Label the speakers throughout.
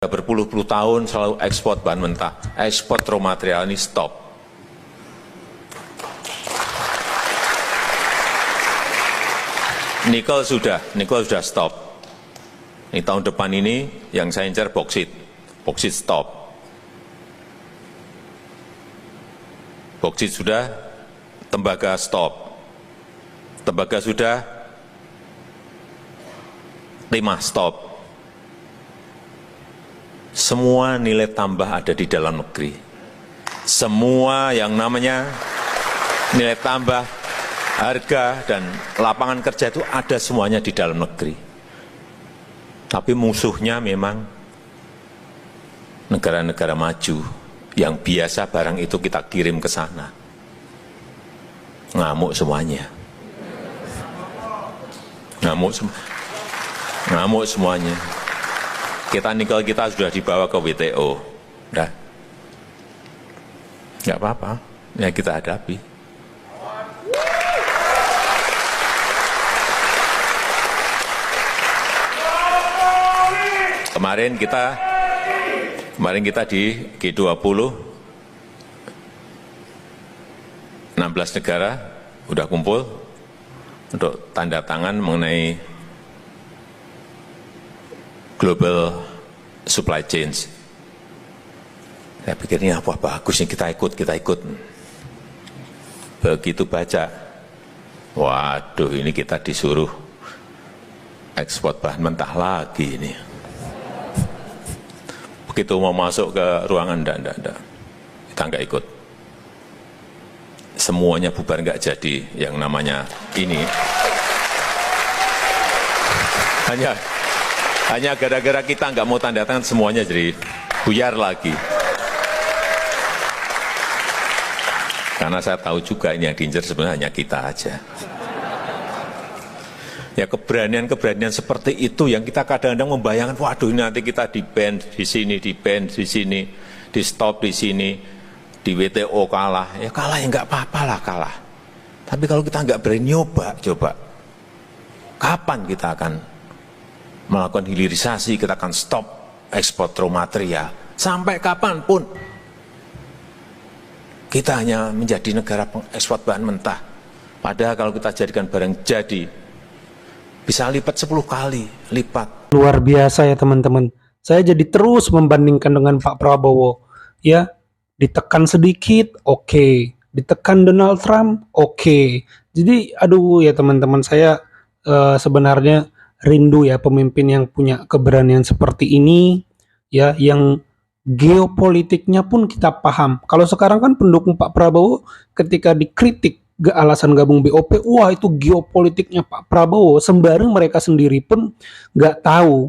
Speaker 1: Berpuluh-puluh tahun selalu ekspor bahan mentah, ekspor raw material ini stop. Nikel sudah stop. Ini tahun depan ini yang saya incar boksit stop. Boksit sudah, tembaga stop. Tembaga sudah, timah stop. Semua nilai tambah ada di dalam negeri. Semua yang namanya nilai tambah, harga, dan lapangan kerja itu ada semuanya di dalam negeri. Tapi musuhnya memang negara-negara maju yang biasa barang itu kita kirim ke sana. Ngamuk semuanya. Ngamuk semuanya. Nikel kita sudah dibawa ke WTO. Nah, nggak apa-apa, ya kita hadapi. Kemarin kita di G20, 16 negara sudah kumpul untuk tanda tangan mengenai global supply chains. Saya pikir ini apa bagusnya kita ikut. Begitu baca, waduh ini kita disuruh ekspor bahan mentah lagi ini. Begitu mau masuk ke ruangan, enggak. Kita enggak ikut. Semuanya bubar, enggak jadi yang namanya ini. Hanya gara-gara kita nggak mau tanda tangan, semuanya jadi buyar lagi. Karena saya tahu juga ini yang diincar sebenarnya hanya kita aja. Ya keberanian seperti itu yang kita kadang-kadang membayangkan, waduh ini nanti kita di-ban di sini, di-stop di sini, di WTO kalah. Ya kalah ya nggak apa-apa lah kalah. Tapi kalau kita nggak berani coba, kapan kita akan melakukan hilirisasi, kita akan stop ekspor raw material. Sampai kapanpun kita hanya menjadi negara pengekspor bahan mentah. Padahal kalau kita jadikan barang jadi, bisa lipat 10 kali lipat.
Speaker 2: Luar biasa ya teman-teman. Saya jadi terus membandingkan dengan Pak Prabowo. Ya, ditekan sedikit, oke. Ditekan Donald Trump, oke. Jadi aduh ya teman-teman, saya sebenarnya rindu ya pemimpin yang punya keberanian seperti ini, ya, yang geopolitiknya pun kita paham. Kalau sekarang kan pendukung Pak Prabowo ketika dikritik alasan gabung BOP, wah itu geopolitiknya Pak Prabowo, sembari mereka sendiri pun nggak tahu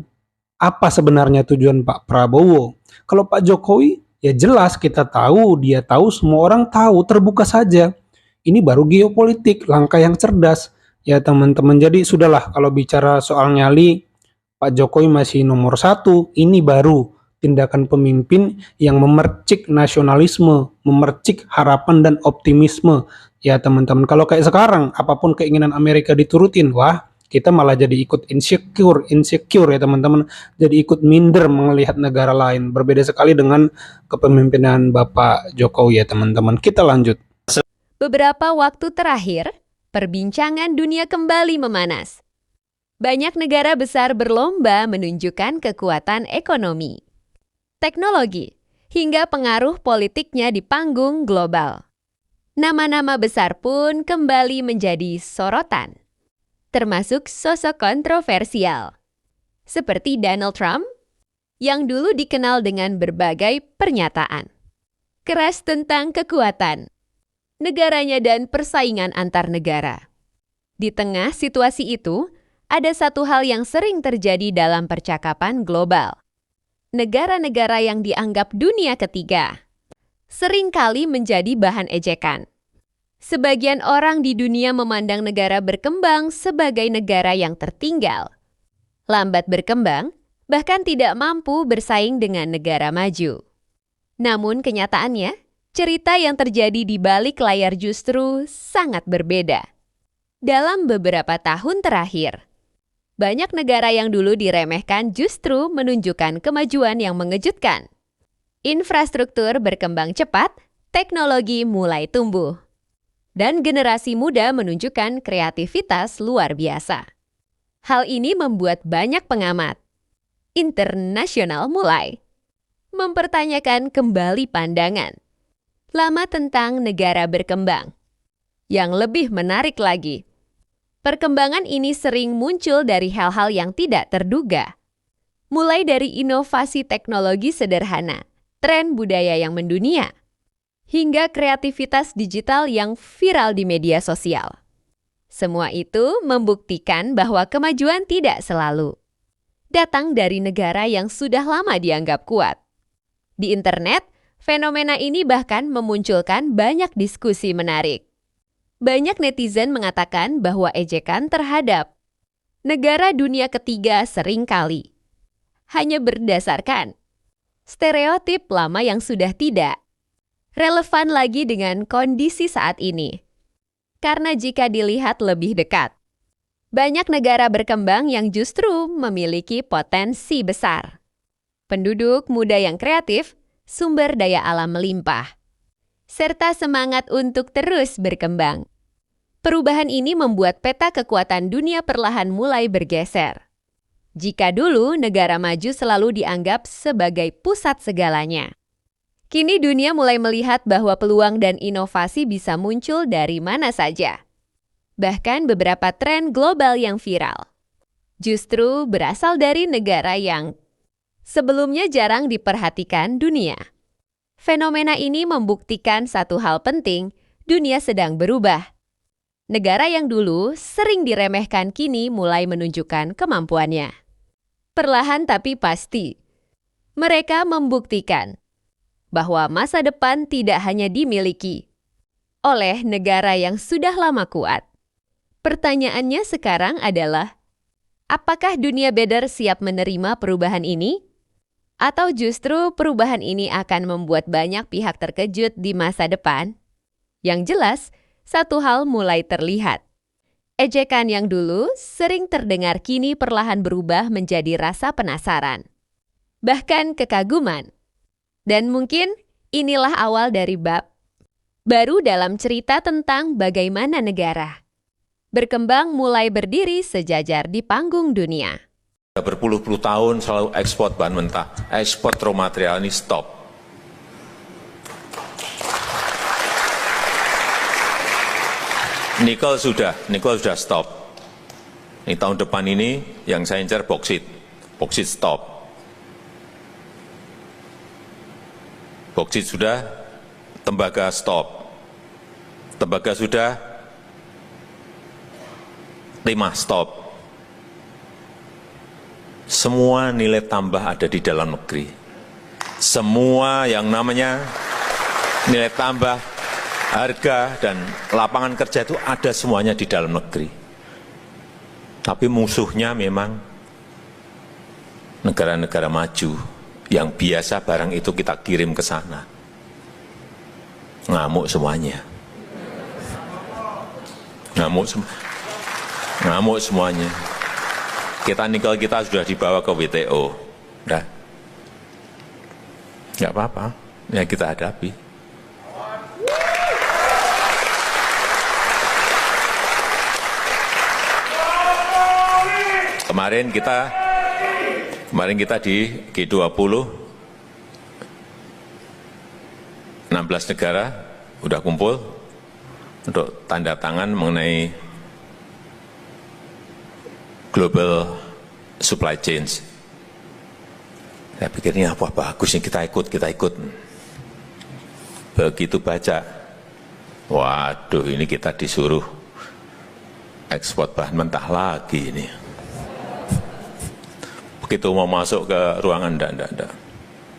Speaker 2: apa sebenarnya tujuan Pak Prabowo. Kalau Pak Jokowi, ya jelas kita tahu, dia tahu, semua orang tahu, terbuka saja. Ini baru geopolitik, langkah yang cerdas. Ya teman-teman, jadi sudahlah kalau bicara soal nyali, Pak Jokowi masih nomor 1, ini baru tindakan pemimpin yang memercik nasionalisme, memercik harapan dan optimisme. Ya teman-teman, kalau kayak sekarang, apapun keinginan Amerika diturutin, wah kita malah jadi ikut insecure ya teman-teman, jadi ikut minder melihat negara lain. Berbeda sekali dengan kepemimpinan Bapak Jokowi ya teman-teman. Kita lanjut.
Speaker 3: Beberapa waktu terakhir, perbincangan dunia kembali memanas. Banyak negara besar berlomba menunjukkan kekuatan ekonomi, teknologi, hingga pengaruh politiknya di panggung global. Nama-nama besar pun kembali menjadi sorotan, termasuk sosok kontroversial, seperti Donald Trump, yang dulu dikenal dengan berbagai pernyataan keras tentang kekuatan negaranya dan persaingan antar negara. Di tengah situasi itu, ada satu hal yang sering terjadi dalam percakapan global. Negara-negara yang dianggap dunia ketiga seringkali menjadi bahan ejekan. Sebagian orang di dunia memandang negara berkembang sebagai negara yang tertinggal, lambat berkembang, bahkan tidak mampu bersaing dengan negara maju. Namun kenyataannya, cerita yang terjadi di balik layar justru sangat berbeda. Dalam beberapa tahun terakhir, Banyak negara yang dulu diremehkan justru menunjukkan kemajuan yang mengejutkan. Infrastruktur berkembang cepat, teknologi mulai tumbuh. Dan generasi muda menunjukkan kreativitas luar biasa. Hal ini membuat banyak pengamat internasional mulai mempertanyakan kembali pandangan lama tentang negara berkembang. Yang lebih menarik lagi, perkembangan ini sering muncul dari hal-hal yang tidak terduga. Mulai dari inovasi teknologi sederhana, tren budaya yang mendunia, hingga kreativitas digital yang viral di media sosial. Semua itu membuktikan bahwa kemajuan tidak selalu datang dari negara yang sudah lama dianggap kuat. Di internet, fenomena ini bahkan memunculkan banyak diskusi menarik. Banyak netizen mengatakan bahwa ejekan terhadap negara dunia ketiga seringkali hanya berdasarkan stereotip lama yang sudah tidak relevan lagi dengan kondisi saat ini. Karena jika dilihat lebih dekat, banyak negara berkembang yang justru memiliki potensi besar. Penduduk muda yang kreatif, sumber daya alam melimpah, serta semangat untuk terus berkembang. Perubahan ini membuat peta kekuatan dunia perlahan mulai bergeser. Jika dulu negara maju selalu dianggap sebagai pusat segalanya, kini dunia mulai melihat bahwa peluang dan inovasi bisa muncul dari mana saja. Bahkan beberapa tren global yang viral justru berasal dari negara yang sebelumnya jarang diperhatikan dunia. Fenomena ini membuktikan satu hal penting, dunia sedang berubah. Negara yang dulu sering diremehkan kini mulai menunjukkan kemampuannya. Perlahan tapi pasti, mereka membuktikan bahwa masa depan tidak hanya dimiliki oleh negara yang sudah lama kuat. Pertanyaannya sekarang adalah, apakah dunia better siap menerima perubahan ini? Atau justru perubahan ini akan membuat banyak pihak terkejut di masa depan? Yang jelas, satu hal mulai terlihat. Ejekan yang dulu sering terdengar kini perlahan berubah menjadi rasa penasaran, bahkan kekaguman. Dan mungkin inilah awal dari bab baru dalam cerita tentang bagaimana negara berkembang mulai berdiri sejajar di panggung dunia.
Speaker 1: Berpuluh-puluh tahun selalu ekspor bahan mentah, ekspor raw material ini stop. Nikel sudah stop. Ini tahun depan ini yang saya incar boksit stop. Boksit sudah, tembaga stop. Tembaga sudah, timah stop. Semua nilai tambah ada di dalam negeri. Semua yang namanya nilai tambah, harga, dan lapangan kerja itu ada semuanya di dalam negeri. Tapi musuhnya memang negara-negara maju yang biasa barang itu kita kirim ke sana. Ngamuk semuanya. Ngamuk semuanya. Nikel kita sudah dibawa ke WTO. Udah. Nggak apa-apa, ya kita hadapi. Kemarin kita di G20, 16 negara sudah kumpul untuk tanda tangan mengenai global supply chains. Saya pikir ini apa bagusnya kita ikut. Begitu baca, waduh ini kita disuruh ekspor bahan mentah lagi ini. Begitu mau masuk ke ruangan, enggak.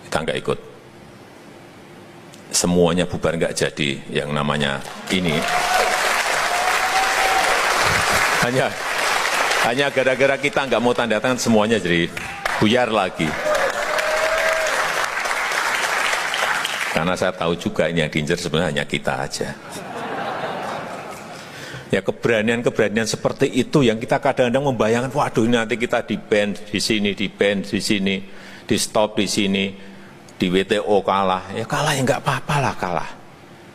Speaker 1: Kita enggak ikut. Semuanya bubar, enggak jadi yang namanya ini. Hanya gara-gara kita enggak mau tanda tangan, semuanya jadi buyar lagi. Karena saya tahu juga ini yang diincar sebenarnya hanya kita aja. Ya keberanian-keberanian seperti itu yang kita kadang-kadang membayangkan, waduh ini nanti kita di-ban di sini, di-ban di sini, di-stop di sini, di WTO kalah. Ya kalah ya nggak apa-apa lah kalah.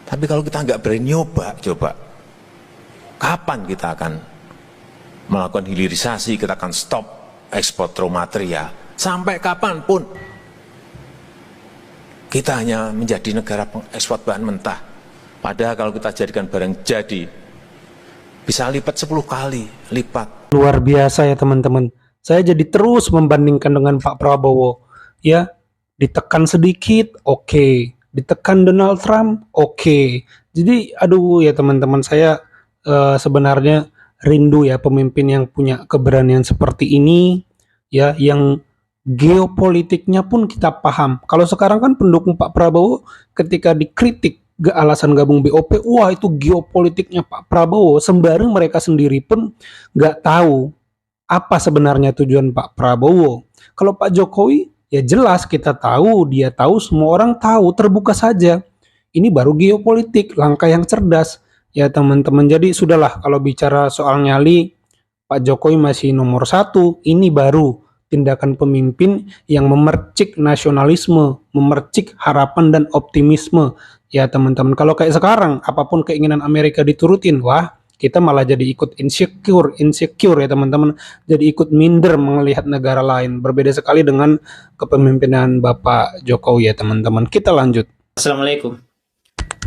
Speaker 1: Tapi kalau kita nggak berani nyoba, coba. Kapan kita akan melakukan hilirisasi, kita akan stop ekspor raw material. Sampai kapanpun kita hanya menjadi negara pengekspor bahan mentah. Padahal kalau kita jadikan barang jadi, bisa lipat 10 kali lipat.
Speaker 2: Luar biasa ya teman-teman. Saya jadi terus membandingkan dengan Pak Prabowo. Ya, ditekan sedikit, oke. Ditekan Donald Trump, oke. Jadi, aduh ya teman-teman, saya sebenarnya rindu ya pemimpin yang punya keberanian seperti ini. Ya, yang geopolitiknya pun kita paham. Kalau sekarang kan pendukung Pak Prabowo ketika dikritik alasan gabung BOP, wah itu geopolitiknya Pak Prabowo, sembari mereka sendiri pun nggak tahu apa sebenarnya tujuan Pak Prabowo. Kalau Pak Jokowi, ya jelas kita tahu, dia tahu, semua orang tahu, terbuka saja. Ini baru geopolitik, langkah yang cerdas. Ya teman-teman, jadi sudahlah kalau bicara soal nyali, Pak Jokowi masih nomor 1, ini baru tindakan pemimpin yang memercik nasionalisme, memercik harapan dan optimisme. Ya teman-teman, kalau kayak sekarang, apapun keinginan Amerika diturutin, wah kita malah jadi ikut insecure ya teman-teman. Jadi ikut minder melihat negara lain. Berbeda sekali dengan kepemimpinan Bapak Jokowi ya teman-teman. Kita lanjut.
Speaker 4: Assalamualaikum.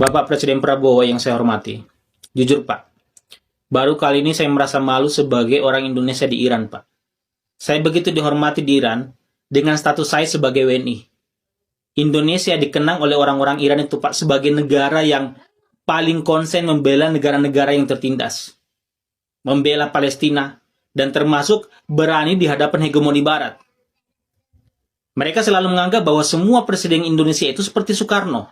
Speaker 4: Bapak Presiden Prabowo yang saya hormati. Jujur Pak, baru kali ini saya merasa malu sebagai orang Indonesia di Iran Pak. Saya begitu dihormati di Iran dengan status saya sebagai WNI. Indonesia dikenang oleh orang-orang Iran itu Pak sebagai negara yang paling konsen membela negara-negara yang tertindas. Membela Palestina dan termasuk berani di hadapan hegemoni Barat. Mereka selalu menganggap bahwa semua presiden Indonesia itu seperti Soekarno.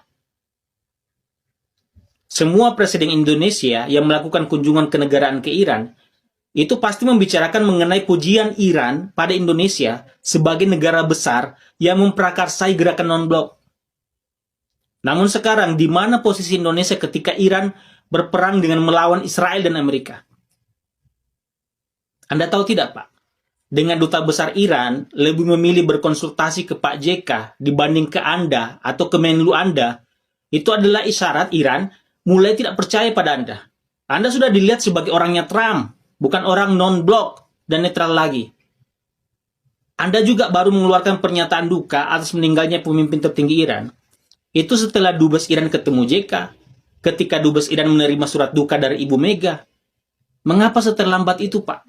Speaker 4: Semua presiden Indonesia yang melakukan kunjungan kenegaraan ke Iran itu pasti membicarakan mengenai pujian Iran pada Indonesia sebagai negara besar yang memprakarsai gerakan non-blok. Namun sekarang, di mana posisi Indonesia ketika Iran berperang dengan melawan Israel dan Amerika? Anda tahu tidak, Pak? Dengan duta besar Iran lebih memilih berkonsultasi ke Pak JK dibanding ke Anda atau ke Menlu Anda, itu adalah isyarat Iran mulai tidak percaya pada Anda. Anda sudah dilihat sebagai orangnya Trump, bukan orang non-blok dan netral lagi. Anda juga baru mengeluarkan pernyataan duka atas meninggalnya pemimpin tertinggi Iran. Itu setelah Dubes Iran ketemu JK, ketika Dubes Iran menerima surat duka dari Ibu Mega. Mengapa seterlambat itu, Pak?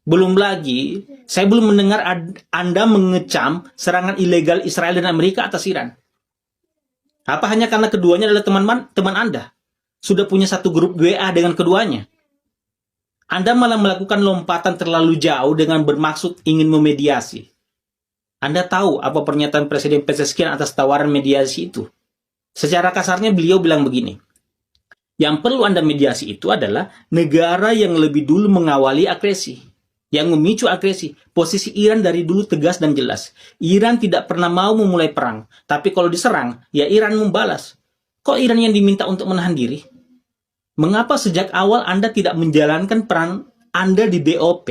Speaker 4: Belum lagi, saya belum mendengar Anda mengecam serangan ilegal Israel dan Amerika atas Iran. Apa hanya karena keduanya adalah teman Anda? Sudah punya satu grup WA dengan keduanya? Anda malah melakukan lompatan terlalu jauh dengan bermaksud ingin memediasi. Anda tahu apa pernyataan Presiden Pezeshkian atas tawaran mediasi itu? Secara kasarnya beliau bilang begini, yang perlu Anda mediasi itu adalah negara yang lebih dulu mengawali agresi, yang memicu agresi. Posisi Iran dari dulu tegas dan jelas. Iran tidak pernah mau memulai perang, tapi kalau diserang, ya Iran membalas. Kok Iran yang diminta untuk menahan diri? Mengapa sejak awal Anda tidak menjalankan peran Anda di BOP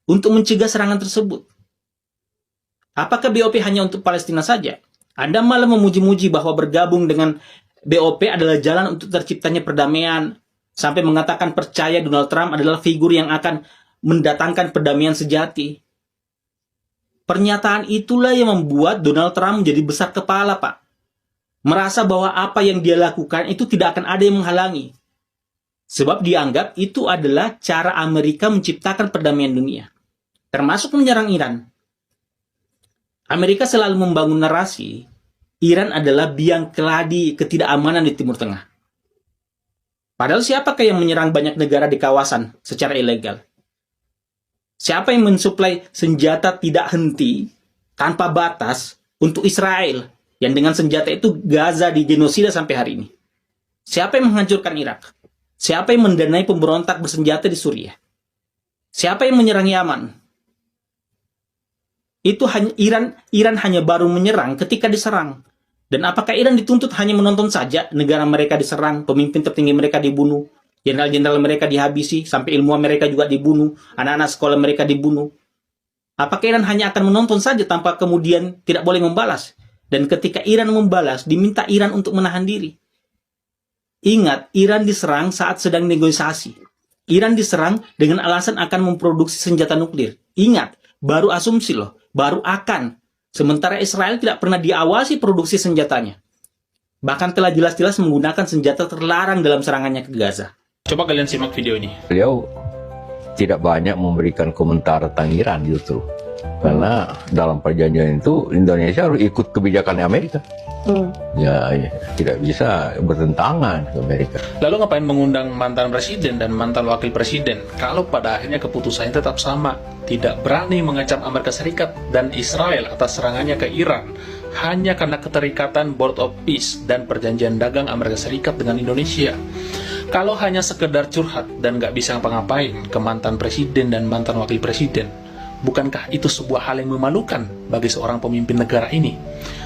Speaker 4: untuk mencegah serangan tersebut? Apakah BOP hanya untuk Palestina saja? Anda malah memuji-muji bahwa bergabung dengan BOP adalah jalan untuk terciptanya perdamaian, sampai mengatakan percaya Donald Trump adalah figur yang akan mendatangkan perdamaian sejati. Pernyataan itulah yang membuat Donald Trump menjadi besar kepala, Pak. Merasa bahwa apa yang dia lakukan itu tidak akan ada yang menghalangi. Sebab dianggap itu adalah cara Amerika menciptakan perdamaian dunia. Termasuk menyerang Iran. Amerika selalu membangun narasi, Iran adalah biang keladi ketidakamanan di Timur Tengah. Padahal siapakah yang menyerang banyak negara di kawasan secara ilegal? Siapa yang mensuplai senjata tidak henti, tanpa batas, untuk Israel, yang dengan senjata itu Gaza digenosida sampai hari ini? Siapa yang menghancurkan Irak? Siapa yang mendanai pemberontak bersenjata di Suriah? Siapa yang menyerang Yaman? Itu hanya Iran hanya baru menyerang ketika diserang. Dan apakah Iran dituntut hanya menonton saja negara mereka diserang, pemimpin tertinggi mereka dibunuh, Jenderal-jenderal mereka dihabisi, sampai ilmuwan mereka juga dibunuh, anak-anak sekolah mereka dibunuh. Apakah Iran hanya akan menonton saja tanpa kemudian tidak boleh membalas? Dan ketika Iran membalas, diminta Iran untuk menahan diri. Ingat, Iran diserang saat sedang negosiasi. Iran diserang dengan alasan akan memproduksi senjata nuklir. Ingat, baru asumsi loh, baru akan. Sementara Israel tidak pernah diawasi produksi senjatanya. Bahkan telah jelas-jelas menggunakan senjata terlarang dalam serangannya ke Gaza. Coba kalian simak video ini.
Speaker 5: Beliau tidak banyak memberikan komentar tentang Iran justru. Karena dalam perjanjian itu Indonesia harus ikut kebijakan Amerika. Ya, tidak bisa bertentangan ke Amerika.
Speaker 6: Lalu ngapain mengundang mantan presiden dan mantan wakil presiden kalau pada akhirnya keputusannya tetap sama, tidak berani mengancam Amerika Serikat dan Israel atas serangannya ke Iran hanya karena keterikatan Board of Peace dan perjanjian dagang Amerika Serikat dengan Indonesia. Kalau hanya sekedar curhat dan nggak bisa ngapa-ngapain ke mantan presiden dan mantan wakil presiden, bukankah itu sebuah hal yang memalukan bagi seorang pemimpin negara ini?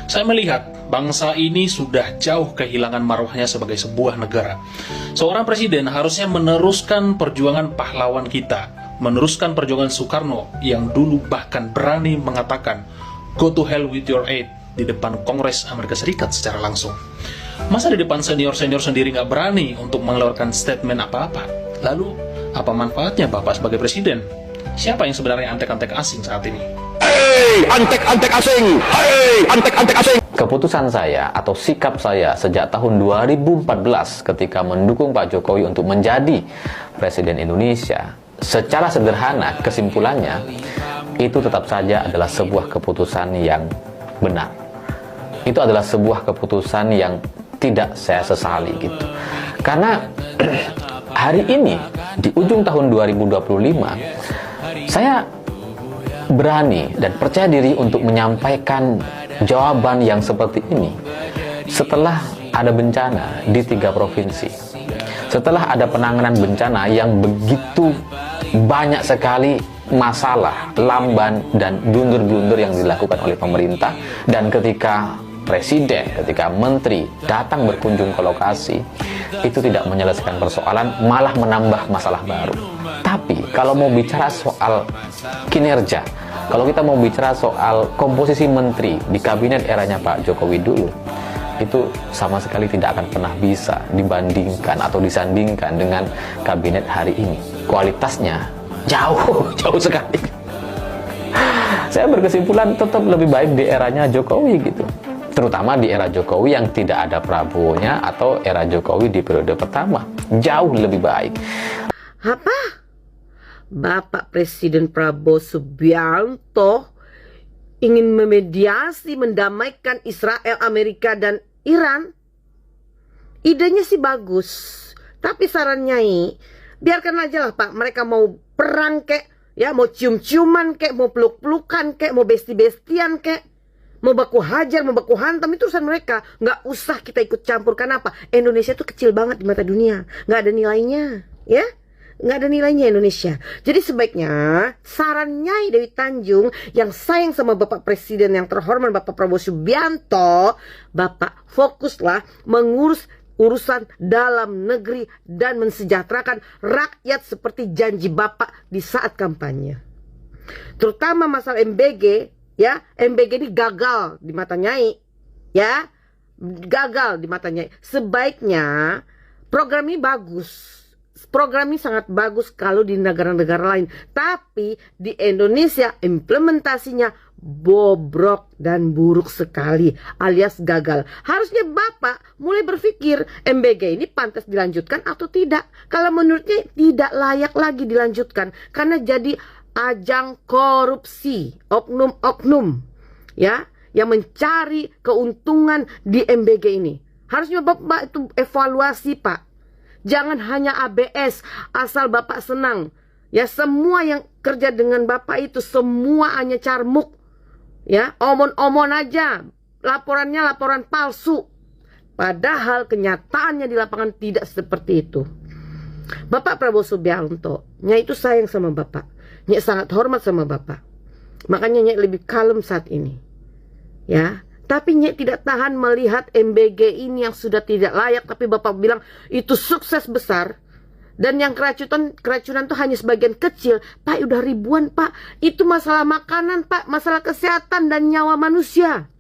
Speaker 6: Saya melihat bangsa ini sudah jauh kehilangan marwahnya sebagai sebuah negara. Seorang presiden harusnya meneruskan perjuangan pahlawan kita, meneruskan perjuangan Soekarno yang dulu bahkan berani mengatakan "Go to hell with your aid" di depan Kongres Amerika Serikat secara langsung. Masa di depan senior-senior sendiri nggak berani untuk mengeluarkan statement apa-apa? Lalu, apa manfaatnya Bapak sebagai presiden? Siapa yang sebenarnya antek-antek asing saat ini?
Speaker 7: Hei, antek-antek asing! Hei, antek-antek asing!
Speaker 8: Keputusan saya atau sikap saya sejak tahun 2014 ketika mendukung Pak Jokowi untuk menjadi Presiden Indonesia, secara sederhana kesimpulannya, itu tetap saja adalah sebuah keputusan yang benar. Itu adalah sebuah keputusan yang tidak saya sesali gitu. Karena hari ini di ujung tahun 2025 saya berani dan percaya diri untuk menyampaikan jawaban yang seperti ini setelah ada bencana di 3 provinsi, setelah ada penanganan bencana yang begitu banyak sekali masalah, lamban dan blunder-blunder yang dilakukan oleh pemerintah, dan ketika presiden, ketika menteri datang berkunjung ke lokasi, itu tidak menyelesaikan persoalan, malah menambah masalah baru. Tapi kalau mau bicara soal kinerja, kalau kita mau bicara soal komposisi menteri di kabinet eranya Pak Jokowi dulu, itu sama sekali tidak akan pernah bisa dibandingkan atau disandingkan dengan kabinet hari ini. Kualitasnya jauh sekali. Saya berkesimpulan tetap lebih baik di eranya Jokowi gitu. Terutama di era Jokowi yang tidak ada Prabowo-nya atau era Jokowi di periode pertama. Jauh lebih baik.
Speaker 9: Apa? Bapak Presiden Prabowo Subianto ingin memediasi, mendamaikan Israel, Amerika, dan Iran? Idenya sih bagus. Tapi saran Nyai, biarkan aja lah Pak. Mereka mau perang kek, ya, mau cium-ciuman kek, mau peluk-pelukan kek, mau besti-bestian kek, mau baku hajar, mau baku hantam, itu urusan mereka. Nggak usah kita ikut campur. Kenapa? Indonesia tuh kecil banget di mata dunia. Nggak ada nilainya, ya. Nggak ada nilainya Indonesia. Jadi sebaiknya saran Nyai Dewi Tanjung yang sayang sama Bapak Presiden yang terhormat Bapak Prabowo Subianto, Bapak fokuslah mengurus urusan dalam negeri dan mensejahterakan rakyat seperti janji Bapak di saat kampanye. Terutama masalah MBG, ya. MBG ini gagal di mata Nyai, ya. Gagal di mata Nyai. Sebaiknya program ini bagus. Program ini sangat bagus kalau di negara-negara lain. Tapi di Indonesia implementasinya bobrok dan buruk sekali, alias gagal. Harusnya Bapak mulai berpikir MBG ini pantas dilanjutkan atau tidak. Kalau menurutnya tidak layak lagi dilanjutkan karena jadi ajang korupsi oknum-oknum, ya, yang mencari keuntungan di MBG ini. Harusnya Bapak itu evaluasi, Pak. Jangan hanya ABS asal Bapak senang. Ya, semua yang kerja dengan Bapak itu semua hanya carmuk. Ya, omon-omon aja. Laporannya laporan palsu. Padahal kenyataannya di lapangan tidak seperti itu. Bapak Prabowo Subianto, Nyai itu sayang sama Bapak. Nyai sangat hormat sama Bapak. Makanya Nyai lebih kalem saat ini. Ya. Tapi Nyai tidak tahan melihat MBG ini yang sudah tidak layak. Tapi Bapak bilang itu sukses besar. Dan yang keracunan tuh hanya sebagian kecil. Pak, udah ribuan, Pak. Itu masalah makanan, Pak. Masalah kesehatan dan nyawa manusia.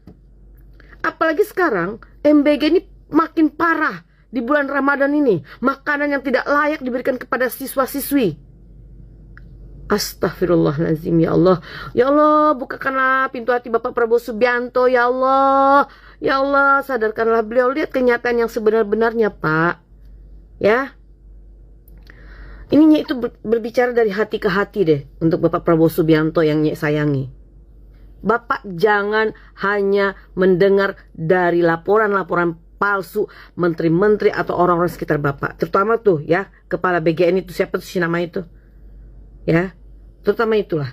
Speaker 9: Apalagi sekarang, MBG ini makin parah di bulan Ramadan ini. Makanan yang tidak layak diberikan kepada siswa-siswi. Astaghfirullahaladzim, ya Allah. Ya Allah, bukakanlah pintu hati Bapak Prabowo Subianto, ya Allah. Ya Allah, sadarkanlah beliau. Lihat kenyataan yang sebenar-benarnya, Pak. Ya. Ini itu berbicara dari hati ke hati deh untuk Bapak Prabowo Subianto yang Nyek sayangi. Bapak jangan hanya mendengar dari laporan-laporan palsu menteri-menteri atau orang-orang sekitar Bapak. Terutama tuh ya, kepala BGN itu siapa tuh si nama itu? Ya, terutama itulah.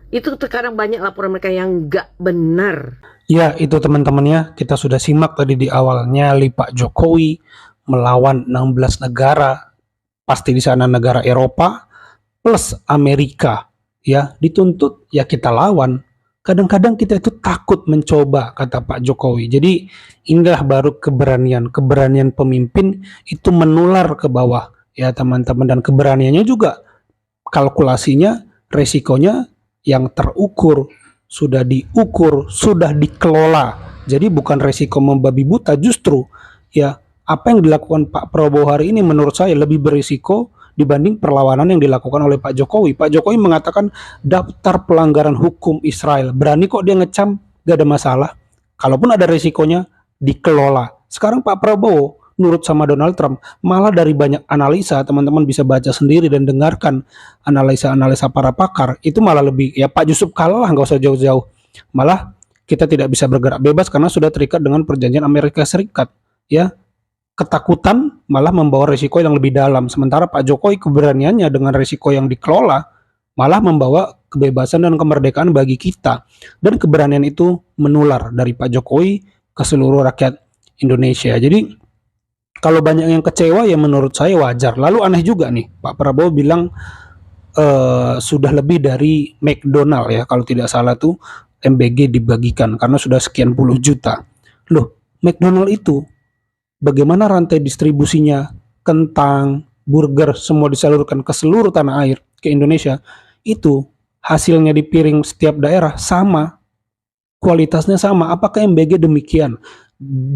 Speaker 9: Itu terkadang banyak laporan mereka yang nggak benar.
Speaker 2: Ya, itu teman-teman ya, kita sudah simak tadi di awal nyali Pak Jokowi melawan 16 negara. Pasti di sana negara Eropa plus Amerika, ya dituntut ya kita lawan. Kadang-kadang kita itu takut mencoba, kata Pak Jokowi. Jadi inilah baru keberanian pemimpin itu menular ke bawah, ya teman-teman. Dan keberaniannya juga kalkulasinya, resikonya yang terukur, sudah diukur, sudah dikelola. Jadi bukan resiko membabi buta, justru ya. Apa yang dilakukan Pak Prabowo hari ini menurut saya lebih berisiko dibanding perlawanan yang dilakukan oleh Pak Jokowi. Pak Jokowi mengatakan daftar pelanggaran hukum Israel. Berani kok dia ngecam, gak ada masalah. Kalaupun ada risikonya, dikelola. Sekarang Pak Prabowo nurut sama Donald Trump. Malah dari banyak analisa, teman-teman bisa baca sendiri dan dengarkan analisa-analisa para pakar. Itu malah lebih, ya Pak Yusuf kalah lah, gak usah jauh-jauh. Malah kita tidak bisa bergerak bebas karena sudah terikat dengan perjanjian Amerika Serikat. Ya, ketakutan malah membawa risiko yang lebih dalam. Sementara Pak Jokowi keberaniannya dengan risiko yang dikelola malah membawa kebebasan dan kemerdekaan bagi kita. Dan keberanian itu menular dari Pak Jokowi ke seluruh rakyat Indonesia. Jadi kalau banyak yang kecewa ya menurut saya wajar. Lalu aneh juga nih, Pak Prabowo bilang sudah lebih dari McDonald ya, kalau tidak salah tuh MBG dibagikan karena sudah sekian puluh juta. Loh, McDonald itu bagaimana rantai distribusinya, kentang, burger, semua disalurkan ke seluruh tanah air, ke Indonesia, itu hasilnya di piring setiap daerah sama, kualitasnya sama. Apakah MBG demikian?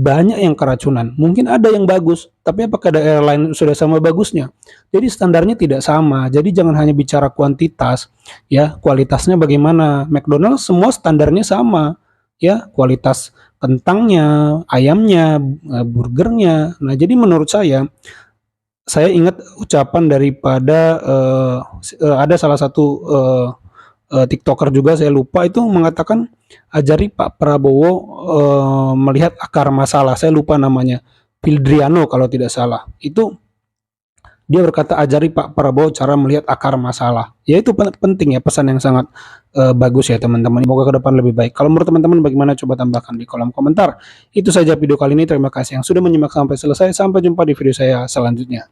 Speaker 2: Banyak yang keracunan, mungkin ada yang bagus, tapi apakah daerah lain sudah sama bagusnya? Jadi standarnya tidak sama. Jadi jangan hanya bicara kuantitas, ya kualitasnya bagaimana. McDonald's semua standarnya sama, ya kualitas kentangnya, ayamnya, burgernya. Nah, jadi menurut saya ingat ucapan daripada ada salah satu TikToker juga, saya lupa, itu mengatakan ajari Pak Prabowo melihat akar masalah. Saya lupa namanya, Pildriano kalau tidak salah. Itu dia berkata ajari Pak Prabowo cara melihat akar masalah. Ya itu penting ya, pesan yang sangat bagus ya teman-teman. Semoga ke depan lebih baik. Kalau menurut teman-teman bagaimana, coba tambahkan di kolom komentar. Itu saja video kali ini. Terima kasih yang sudah menyimak sampai selesai. Sampai jumpa di video saya selanjutnya.